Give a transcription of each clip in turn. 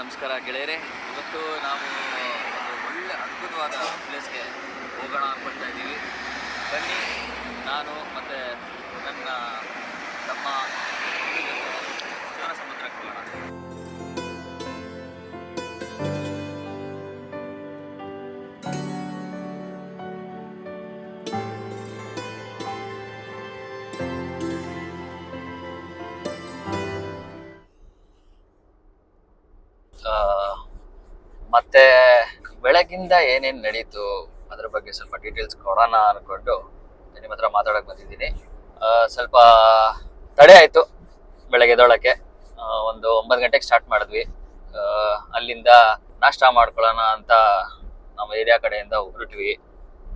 ನಮಸ್ಕಾರ ಗೆಳೆಯರೇ. ಇವತ್ತು ನಾವು ಒಂದು ಒಳ್ಳೆ ಅದ್ಭುತವಾದ ಪ್ಲೇಸ್ಗೆ ಹೋಗೋಣ ಅಂದ್ಕೊಳ್ತಾ ಇದ್ದೀವಿ. ಬನ್ನಿ, ನಾನು ಮತ್ತು ನನ್ನ ತಮ್ಮ ಶಿವನ ಸಮುದ್ರಕ್ಕೆ ಹೋಗೋಣ. ಮತ್ತೆ ಬೆಳಗಿಂದ ಏನೇನು ನಡೀತು ಅದ್ರ ಬಗ್ಗೆ ಸ್ವಲ್ಪ ಡೀಟೇಲ್ಸ್ ಕೊಡೋಣ ಅನ್ಕೊಂಡು ನಿಮ್ಮ ಹತ್ರ ಮಾತಾಡಕ್ ಬಂದಿದ್ದೀನಿ. ಸ್ವಲ್ಪ ತಡೆ ಆಯ್ತು ಬೆಳಗ್ಗೆ ಎದ್ದೊಳಕ್ಕೆ. ಒಂದು 9 ಗಂಟೆಗೆ ಸ್ಟಾರ್ಟ್ ಮಾಡಿದ್ವಿ. ಅಲ್ಲಿಂದ ನಾಷ್ಟ ಮಾಡ್ಕೊಳ್ಳೋಣ ಅಂತ ನಮ್ಮ ಏರಿಯಾ ಕಡೆಯಿಂದ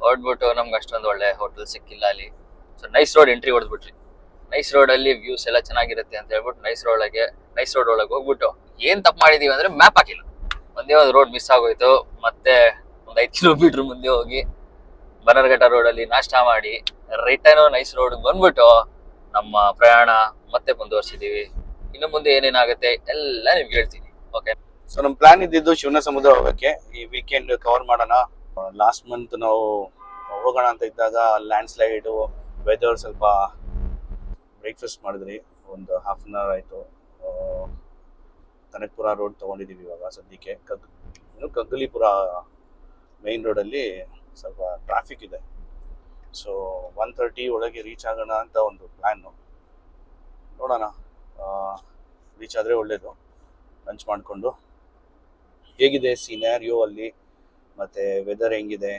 ಹೊರಡ್ಬಿಟ್ಟು ನಮ್ಗೆ ಅಷ್ಟೊಂದು ಒಳ್ಳೆ ಹೋಟೆಲ್ ಸಿಕ್ಕಿಲ್ಲ ಅಲ್ಲಿ. ಸೊ ನೈಸ್ ರೋಡ್ ಎಂಟ್ರಿ ಹೊಡೆದ್ಬಿಟ್ವಿ. ನೈಸ್ ರೋಡ್ ಅಲ್ಲಿ ವ್ಯೂಸ್ ಎಲ್ಲ ಚೆನ್ನಾಗಿರುತ್ತೆ ಅಂತ ಹೇಳ್ಬಿಟ್ಟು ನೈಸ್ ರೋಡ್ ಒಳಗೆ ಹೋಗ್ಬಿಟ್ಟು ಏನ್ ತಪ್ಪು ಮಾಡಿದೀವಿ ಅಂದ್ರೆ ಮ್ಯಾಪ್ ಹಾಕಿಲ್ಲ. ಒಂದೇ ಒಂದು ರೋಡ್ ಮಿಸ್ ಆಗೋಯ್ತು. ಮತ್ತೆ ಒಂದು 5 ಕಿಲೋಮೀಟರ್ ಮುಂದೆ ಹೋಗಿ ಬನ್ನರ್ಘಟ್ಟ ರೋಡ್ ಅಲ್ಲಿ ನಾಷ್ಟ ಮಾಡಿ ರಿಟರ್ನ್ ನೈಸ್ ರೋಡ್ ಬಂದ್ಬಿಟ್ಟು ನಮ್ಮ ಪ್ರಯಾಣ ಮತ್ತೆ ಮುಂದುವರ್ಸಿದೀವಿ. ಇನ್ನು ಮುಂದೆ ಏನೇನಾಗುತ್ತೆ ಎಲ್ಲ ನಿಮ್ಗೆ ಹೇಳ್ತೀನಿ. ಓಕೆ, ಸೊ ನಮ್ ಪ್ಲಾನ್ ಇದ್ದಿದ್ದು ಶಿವನ ಸಮುದ್ರ ಹೋಗಕ್ಕೆ. ಈ ವೀಕೆಂಡ್ ಕವರ್ ಮಾಡೋಣ. ಲಾಸ್ಟ್ ಮಂತ್ ನಾವು ಹೋಗೋಣ ಅಂತ ಇದ್ದಾಗ ಲ್ಯಾಂಡ್ ಸ್ಲೈಡು, ವೆದರ್ ಸ್ವಲ್ಪ ಬ್ರೇಕ್ಫಾಸ್ಟ್ ಮಾಡಿದ್ರಿ. ಒಂದು ಹಾಫ್ ಅನ್ ಅವರ್ ಆಯಿತು. ಕನಕಪುರ ರೋಡ್ ತೊಗೊಂಡಿದ್ದೀವಿ ಇವಾಗ ಸದ್ಯಕ್ಕೆ. ಕಗ್ಗಲೀಪುರ ಮೇನ್ ರೋಡಲ್ಲಿ ಸ್ವಲ್ಪ ಟ್ರಾಫಿಕ್ ಇದೆ. ಸೊ 1:30 ಒಳಗೆ ರೀಚ್ ಆಗೋಣ ಅಂತ ಒಂದು ಪ್ಲ್ಯಾನು. ನೋಡೋಣ, ರೀಚ್ ಆದರೆ ಒಳ್ಳೆಯದು. ಲಂಚ್ ಮಾಡಿಕೊಂಡು ಹೇಗಿದೆ ಸಿನಾರಿಯೋ ಅಲ್ಲಿ, ಮತ್ತು ವೆದರ್ ಹೆಂಗಿದೆ,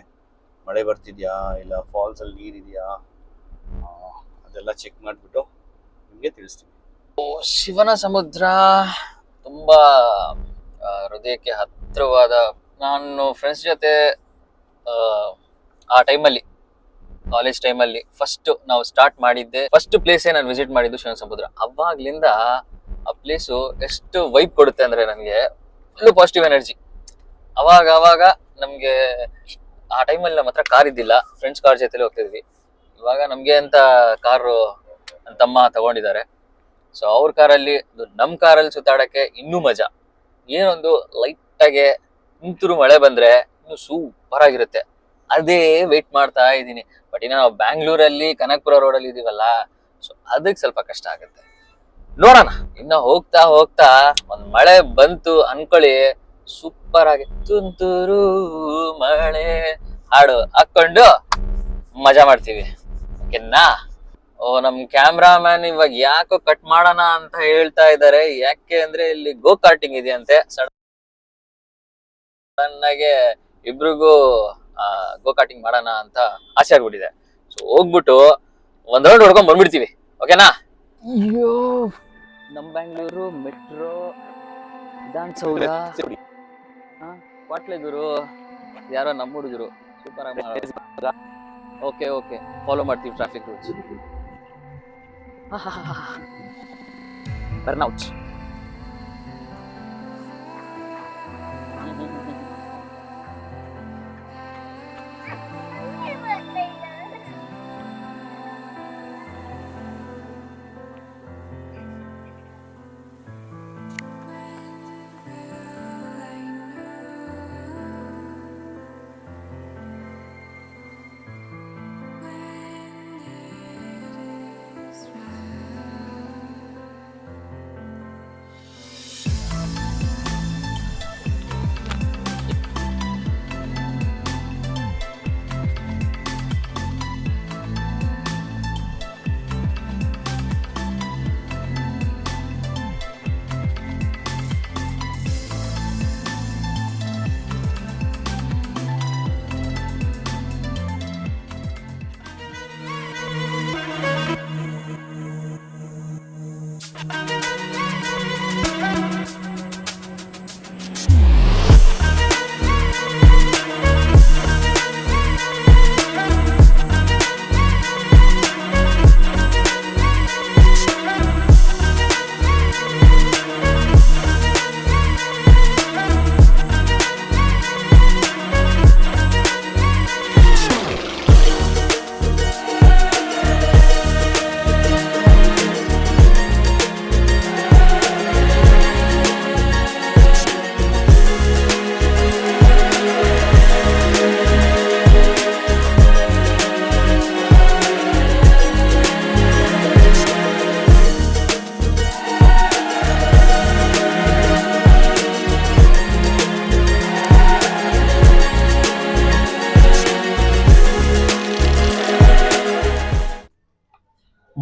ಮಳೆ ಬರ್ತಿದೆಯಾ ಇಲ್ಲ ಫಾಲ್ಸಲ್ಲಿ ನೀರಿದೆಯಾ, ಅದೆಲ್ಲ ಚೆಕ್ ಮಾಡಿಬಿಟ್ಟು ನಿಮಗೆ ತಿಳಿಸ್ತೀವಿ. ಶಿವನ ಸಮುದ್ರ ತುಂಬಾ ಹೃದಯಕ್ಕೆ ಹತ್ತಿರವಾದ. ನಾನು ಫ್ರೆಂಡ್ಸ್ ಜೊತೆ ಆ ಟೈಮಲ್ಲಿ, ಕಾಲೇಜ್ ಟೈಮಲ್ಲಿ ಫಸ್ಟ್ ನಾವು ಸ್ಟಾರ್ಟ್ ಮಾಡಿದ್ದೆ, ಫಸ್ಟ್ ಪ್ಲೇಸೇ ನಾನು ವಿಸಿಟ್ ಮಾಡಿದ್ದು ಶಿವನ ಸಮುದ್ರ. ಅವಾಗ್ಲಿಂದ ಆ ಪ್ಲೇಸು ಎಷ್ಟು ವೈಬ್ ಕೊಡುತ್ತೆ ಅಂದ್ರೆ ನನಗೆ ಫುಲ್ಲು ಪಾಸಿಟಿವ್ ಎನರ್ಜಿ. ಅವಾಗ ನಮ್ಗೆ ಆ ಟೈಮಲ್ಲಿ ನಮ್ಮ ಹತ್ರ ಕಾರ್ ಇದ್ದಿಲ್ಲ, ಫ್ರೆಂಡ್ಸ್ ಕಾರ್ ಜೊತೆಲಿ ಹೋಗ್ತಿದ್ವಿ. ಇವಾಗ ನಮ್ಗೆ ಅಂತ ಕಾರು ನನ್ನ ತಮ್ಮ ತಗೊಂಡಿದ್ದಾರೆ. ಸೊ ಅವ್ರ ಕಾರಲ್ಲಿ, ನಮ್ಮ ಕಾರಲ್ಲಿ ಸುತ್ತಾಡಕ್ಕೆ ಇನ್ನೂ ಮಜಾ. ಏನೊಂದು ಲೈಟಾಗೆ ತುಂತುರು ಮಳೆ ಬಂದ್ರೆ ಇನ್ನು ಸೂಪರ್ ಆಗಿರುತ್ತೆ. ಅದೇ ವೇಟ್ ಮಾಡ್ತಾ ಇದ್ದೀನಿ. ಬಟ್ ಇನ್ನು ನಾವು ಬ್ಯಾಂಗ್ಳೂರಲ್ಲಿ ಕನಕಪುರ ರೋಡಲ್ಲಿ ಇದೀವಲ್ಲ, ಸೊ ಅದಕ್ಕೆ ಸ್ವಲ್ಪ ಕಷ್ಟ ಆಗುತ್ತೆ. ನೋಡೋಣ, ಇನ್ನ ಹೋಗ್ತಾ ಒಂದ್ ಮಳೆ ಬಂತು ಅನ್ಕೊಳ್ಳಿ, ಸೂಪರ್ ಆಗಿ ತುಂತುರು ಮಳೆ ಹಾಡು ಹಾಕೊಂಡು ಮಜಾ ಮಾಡ್ತೀವಿ. ಓಕೆನಾ? ನಮ್ ಕ್ಯಾಮ್ರಾಮ್ಯಾನ್ ಇವಾಗ ಯಾಕೋ ಕಟ್ ಮಾಡೋಣ ಅಂತ ಹೇಳ್ತಾ ಇದ್ದಾರೆ. ಯಾಕೆ ಅಂದ್ರೆ ಇಲ್ಲಿ ಗೋ ಕಾರ್ಟಿಂಗ್ ಇದೆಯಂತೆ. ಸಡನ್ನಾಗೆ ಇಬ್ರಿಗೂ ಗೋ ಕಾರ್ಟಿಂಗ್ ಮಾಡೋಣ ಅಂತ ಆಸೆ ಆಗ್ಬಿಟ್ಟಿದೆ. ಸೊ ಹೋಗ್ಬಿಟ್ಟು ಒಂದ್ ರೌಂಡ್ ಹೊಡ್ಕೊಂಡ್ ಬಂದ್ಬಿಡ್ತೀವಿ. ಓಕೆನಾ? ಅಯ್ಯೋ, ನಮ್ ಬ್ಯಾಂಗ್ಳೂರು ಮೆಟ್ರೋ, ವಿಧಾನಸೌಧ, ಕ್ವಾಟ್ಲೆ ಗುರು, ಯಾರೋ ನಮ್ಮ ಹುಡುಗರು ಸೂಪರ್ ಆಗಿ ಮಾಡೋದು. ಓಕೆ, ಫಾಲೋ ಮಾಡ್ತೀವಿ ಟ್ರಾಫಿಕ್ ರೂಲ್ಸ್. ಬರ್ನೌಟ್.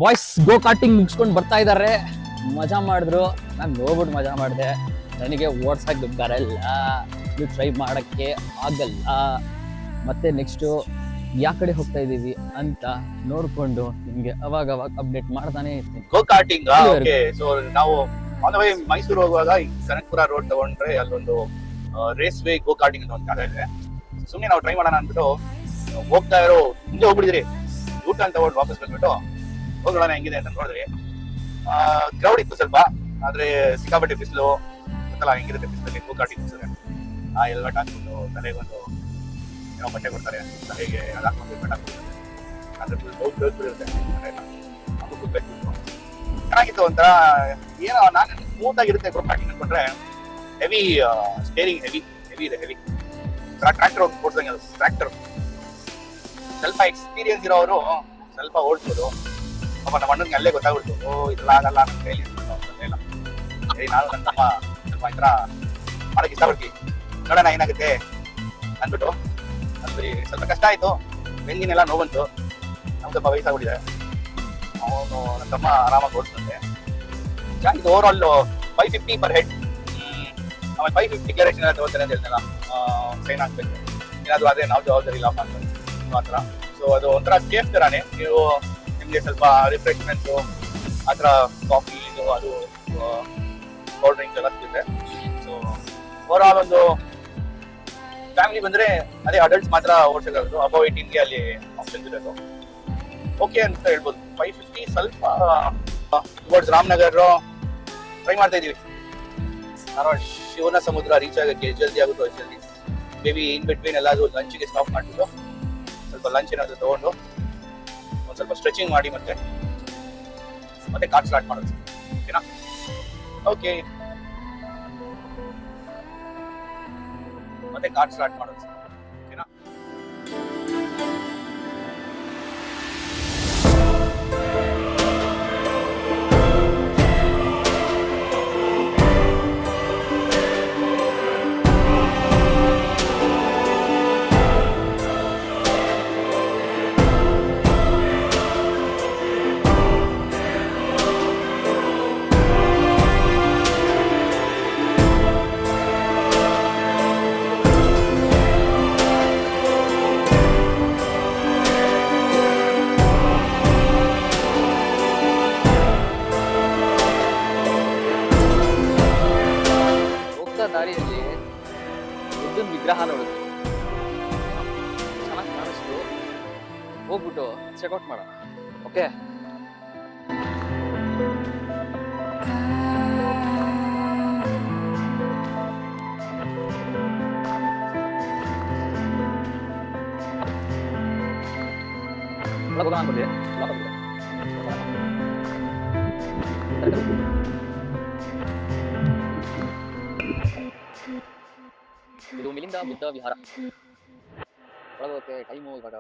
ಬಾಯ್ಸ್ ಗೋ ಕಾರ್ಟಿಂಗ್ ಮುಗಿಸ್ಕೊಂಡು ಬರ್ತಾ ಇದ್ದಾರೆ. ಮಜಾ ಮಾಡಿದ್ರು, ನಾನು ನೋಡ್ಬಿಟ್ಟು ಮಜಾ ಮಾಡಿದೆ. ನನಗೆ ಓಡ್ಸಕ್ಕೆ ಬರಲ್ಲ, ನೀವು ಟ್ರೈ ಮಾಡೋಕ್ಕೆ ಆಗಲ್ಲ. ಮತ್ತೆ ನೆಕ್ಸ್ಟು ಯಾವ ಕಡೆ ಹೋಗ್ತಾ ಇದ್ದೀವಿ ಅಂತ ನೋಡಿಕೊಂಡು ನಿಮಗೆ ಅವಾಗ ಅಪ್ಡೇಟ್ ಮಾಡ್ತಾನೆ ಇರ್ತೀನಿ. ಗೋ ಕಾರ್ಟಿಂಗ್ ಓಕೆ. ಸೊ ನಾವು ಆನ್ ದ ವೇ ಮೈಸೂರು ಹೋಗುವಾಗ ಈ ಕನಕಪುರ ರೋಡ್ ತಗೊಂಡ್ರೆ ಅಲ್ಲೊಂದು ರೇಸ್ ವೇ ಗೋ ಕಾರ್ಟಿಂಗ್ ಅಂತ ಒಂದು ಜಾಗ ಇದೆ. ಸುಮ್ಮನೆ ನಾವು ಟ್ರೈ ಮಾಡೋಣ ಅಂದ್ಬಿಟ್ಟು ಹೋಗ್ತಾ ಇರೋ ಮುಂದೆ ಹೋಗ್ಬಿಡಿದ್ರಿ, ಊಟ ಅಂತ ತಗೊಂಡು ವಾಪಸ್ ಬಂದ್ಬಿಟ್ಟು ಹೋಗೋಣ ಹೆಂಗಿದೆ ಅಂತ ನೋಡಿದ್ರಿ. ಕ್ರೌಡ್ ಇತ್ತು ಸ್ವಲ್ಪ, ಆದ್ರೆ ಸಿಕ್ಕಾಪಟ್ಟೆ ಬಿಸಿಲು ಗೊತ್ತಲ್ಲ ಹೆಂಗಿರುತ್ತೆ ಬಿಸಿಲಲ್ಲಿ ಗೋ ಕಾರ್ಟಿಂಗ್ ಅನ್ಸಿದೆ. ಆ ಹೆಲ್ಮೆಟ್ ಹಾಕ್ಬಿಟ್ಟು ತಲೆಗೊಂದು ಏನೋ ಬಟ್ಟೆ ಕೊಡ್ತಾರೆ, ತಲೆಗೆ ಅದು ಹಾಕೊಂಡು ಹೆಲ್ಮೆಟ್ ಹಾಕ್ಬಿಟ್ಟು ಅದ್ರ ಬಿಡುತ್ತೆ ಅದು ಕೂತ್ಬೇಕು. ಚೆನ್ನಾಗಿತ್ತು ಒಂಥರ, ಏನೋ ನಾನು ಸ್ಮೂತ್ ಆಗಿರುತ್ತೆ ಗೋ ಕಾರ್ಟಿಂಗ್ ಅನ್ಕೊಂಡ್ರೆ ಹೆವಿ ಸ್ಟೇರಿಂಗ್ ಹೆವಿ ಇದೆ ಹೆವಿ ಟ್ರ್ಯಾಕ್ಟರ್ ಓಡಿಸಂಗೆ. ಅದು ಟ್ರ್ಯಾಕ್ಟರ್ ಸ್ವಲ್ಪ ಎಕ್ಸ್ಪೀರಿಯನ್ಸ್ ಇರೋರು ಸ್ವಲ್ಪ ಓಡಿಸ್ಬೋದು. ಪಾಪ ನಮ್ಮ ಅಣ್ಣನಿಗೆ ಅಲ್ಲೇ ಗೊತ್ತಾಗ್ಬಿಡ್ತು, ಓ ಇದೆಲ್ಲ ಆಗಲ್ಲ ನನ್ನ ಕೈಲಿ ಇಲ್ಲ. ಸರಿ ನಾನು ನನ್ನ ತಮ್ಮ ಸ್ವಲ್ಪ ಈ ಥರ ಮಾಡಕ್ಕೆ ಇಷ್ಟಪಡ್ತೀವಿ, ನೋಡೋಣ ಏನಾಗುತ್ತೆ ಅಂದ್ಬಿಟ್ಟು. ಅದು ಸ್ವಲ್ಪ ಕಷ್ಟ ಆಯಿತು, ಬೆಂಗಿನೆಲ್ಲ ನೋವಂತು. ನಮ್ಗೆ ಸ್ವಲ್ಪ ವಯಸ್ಸಾಗ್ಬಿಟ್ಟಿದೆ. ಅವನು ನನ್ನ ತಮ್ಮ ಆರಾಮಾಗಿ ಓಡಿಸ್ತಂತೆ. ಚೆನ್ನಾಗಿತ್ತು. Over all 550 per head. ಆಮೇಲೆ 550 ಕ್ಯಾರೆಕ್ಷನ್ ಎಲ್ಲ ತಗೋತಾರೆ ಅಂತ ಹೇಳ್ತಾರ, ಸೈನ್ ಹಾಕ್ಬೇಕು ಏನಾದ್ರು ಅದೇ ನಾವು ಜವಾಬ್ದಾರಿ ಇಲ್ಲ ಅಂತ ಆ ಥರ. ಸೊ ಅದು ಒಂಥರ ಸೇಫ್ ಥರನೇ. ನೀವು ನಿಮಗೆ ಸ್ವಲ್ಪ ರಿಫ್ರೆಶ್ಮೆಂಟ್ಸು ಆ ಥರ ಕಾಫಿ ಇದು ಅದು ಕೋಲ್ಡ್ ಡ್ರಿಂಕ್ಸ್ ಎಲ್ಲ ಸಿಗುತ್ತೆ. ಸೊ ಓವರ್ ಆಲ್ ಒಂದು ಫ್ಯಾಮಿಲಿ ಬಂದರೆ ಅದೇ ಅಡಲ್ಟ್ಸ್ ಮಾತ್ರ ಓಡಿಸೋಕ್ಕಾಗೋದು. ಅಬೌವ್ 18ಗೆ ಅಲ್ಲಿ ಆಪ್ಷನ್ಸ್ ಇರೋದು. ಓಕೆ ಅಂತ ಹೇಳ್ಬೋದು. 550 ಸ್ವಲ್ಪ ಟುವರ್ಡ್ಸ್ ರಾಮನಗರ ಟ್ರೈ ಮಾಡ್ತಾ ಇದೀವಿ. ಧಾರವಾಡ ಶಿವನ ಸಮುದ್ರ ರೀಚ್ ಆಗಕ್ಕೆ ಜಲ್ದಿ ಆಗುತ್ತೋ ಜಲ್ದಿ. ಮೇಬಿ ಇನ್ ಬಿಟ್ವೀನ್ ಎಲ್ಲಾದ್ರೂ ಲಂಚ್ಗೆ ಸ್ಟಾಪ್ ಮಾಡಿಬಿಟ್ಟು ಸ್ವಲ್ಪ ಲಂಚ್ ಏನಾದರೂ ತಗೊಂಡು ಒಂದು ಸ್ವಲ್ಪ ಸ್ಟ್ರೆಚಿಂಗ್ ಮಾಡಿ ಮತ್ತೆ ಕಾರ್ಡ್ ಸ್ಟಾರ್ಟ್ ಮಾಡೋದು. ಓಕೆನಾ? ಓಕೆ, ಮತ್ತೆ ಕಾರ್ಡ್ ಸ್ಟಾರ್ಟ್ ಮಾಡೋದು. ಓಕೆನಾ? ದಾರಿಯಲ್ಲಿ ಬುದ್ಧನ ವಿಗ್ರಹ ನೋಡಿದ್ವಿ, ಚೆನ್ನಾಗಿ ಕಾಣಿಸ್ತು. ಹೋಗ್ಬಿಟ್ಟು ಚೆಕ್ಔಟ್ ಮಾಡೋಣ. ಓಕೆ, ಇದು ಮಿಲಿಂದ ಬುದ್ಧ ವಿಹಾರ. ಒಳಗೋಕೆ ಟೈಮು ಇವಾಗ